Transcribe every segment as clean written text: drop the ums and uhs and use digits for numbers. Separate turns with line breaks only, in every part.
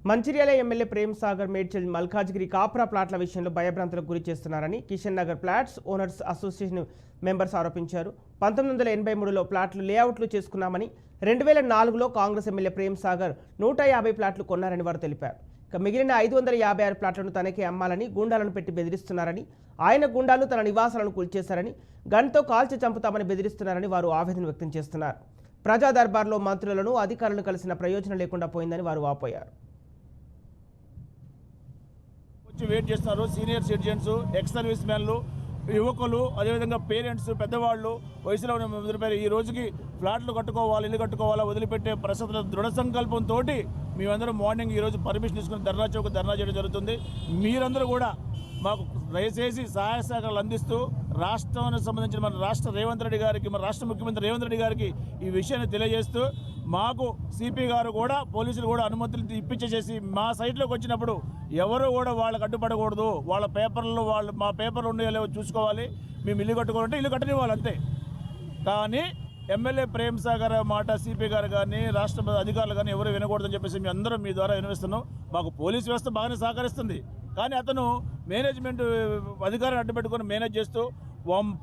Mancherial MLA Prem Sagar Medchal Malkajgiri Kapra ప్లాట్ల విషయంలో భయభ్రాంతులకు గురి చేస్తున్నారని Kishan Nagar plots owners association members ఆరోపించారు. 1983లో ప్లాట్లు లేఅవుట్లు చేసుకున్నామని 2004లో కాంగ్రెస్ ఎమ్మెల్యే ప్రేమ్ సాగర్ 150 ప్లాట్లు కొన్నారని వారు తెలిపారు. ఇక మిగిలిన 556 ప్లాట్లను తనకే అమ్మాలని గూండాలను పెట్టి బెదిరిస్తున్నారని, ఆయన గూండాలు తన నివాసాలను కూల్చేశారని, గన్తో కాల్చి చంపుతామని బెదిరిస్తున్నారని వారు ఆవేదన వ్యక్తం చేస్తున్నారు. ప్రజా దర్బార్లో మంత్రులను అధికారులను కలిసిన ప్రయోజనం లేకుండా పోయిందని వారు వాపోయారు.
వెయిట్ చేస్తున్నారు సీనియర్ సిటిజన్స్, ఎక్స్ సర్వీస్ మ్యాన్లు, యువకులు, అదేవిధంగా పేరెంట్స్, పెద్దవాళ్ళు, వయసులో ఉన్న ఈ రోజుకి ఫ్లాట్లు కట్టుకోవాలి, ఇల్లు కట్టుకోవాలా వదిలిపెట్టే పరిస్థితుల దృఢ సంకల్పంతో మేమందరం మార్నింగ్ ఈరోజు పర్మిషన్ తీసుకుని ధర్నా చౌక్ ధర్నా చేయడం జరుగుతుంది. మీరందరూ కూడా మాకు దయచేసి సహాయ సహకారాలు అందిస్తూ రాష్ట్రానికి సంబంధించిన మన రాష్ట్ర రేవంత్ రెడ్డి గారికి, మన రాష్ట్ర ముఖ్యమంత్రి రేవంత్ రెడ్డి గారికి ఈ విషయాన్ని తెలియజేస్తూ మాకు సిపి గారు కూడా పోలీసులు కూడా అనుమతులు ఇప్పించేసి మా సైట్లోకి వచ్చినప్పుడు ఎవరు కూడా వాళ్ళకి అడ్డుపడకూడదు, వాళ్ళ పేపర్లు మా పేపర్లు ఉండేలా చూసుకోవాలి, మేము ఇల్లు కట్టుకోవాలంటే ఇల్లు కట్టనివ్వాలి అంతే. కానీ ఎమ్మెల్యే ప్రేమ్ సాగర్ మాట సిపి గారు కానీ రాష్ట్ర అధికారులు కానీ ఎవరు వినకూడదని చెప్పేసి మేము అందరం మీ ద్వారా వినిపిస్తున్నాం. మాకు పోలీసు వ్యవస్థ బాగానే సహకరిస్తుంది, కానీ అతను మేనేజ్మెంట్ అధికారాన్ని అడ్డుపెట్టుకుని మేనేజ్ చేస్తూ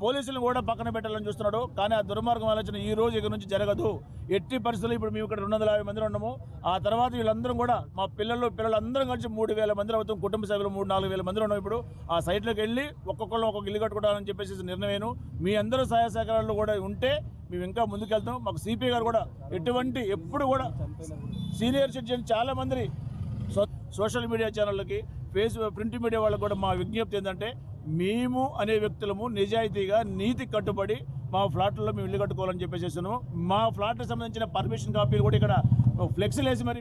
పోలీసులను కూడా పక్కన పెట్టాలని చూస్తున్నాడు. కానీ ఆ దుర్మార్గం ఆలోచన ఈ రోజు ఇక్కడ నుంచి జరగదు. ఎట్టి పరిస్థితులు ఇప్పుడు మేము ఇక్కడ 250 మంది ఉన్నాము. ఆ తర్వాత వీళ్ళందరం కూడా మా పిల్లలందరం కలిసి 3000 మంది అవుతాం. కుటుంబ సభ్యులు 3-4 వేల మంది ఉన్నాం. ఇప్పుడు ఆ సైట్లోకి వెళ్ళి ఒక్కొక్కళ్ళు ఒక్కొక్క ఇల్లు కట్టుకోవాలని చెప్పేసి నిర్ణయం. మీ అందరూ సహాయ సహకారాలు కూడా ఉంటే మేము ఇంకా ముందుకెళ్తాం. మాకు సిపి గారు కూడా ఎప్పుడు కూడా సీనియర్ సిటిజన్ చాలా మంది సోషల్ మీడియా ఛానళ్ళకి, ప్రింట్ మీడియా వాళ్ళకి కూడా మా విజ్ఞప్తి ఏంటంటే, మేము అనే వ్యక్తులము నిజాయితీగా నీతి కట్టుబడి మా ఫ్లాట్లలో మేము ఇల్లు కట్టుకోవాలని చెప్పేసి మా ఫ్లాట్కి సంబంధించిన పర్మిషన్ కాపీలు కూడా ఇక్కడ ఫ్లెక్సీలు వేసి మరి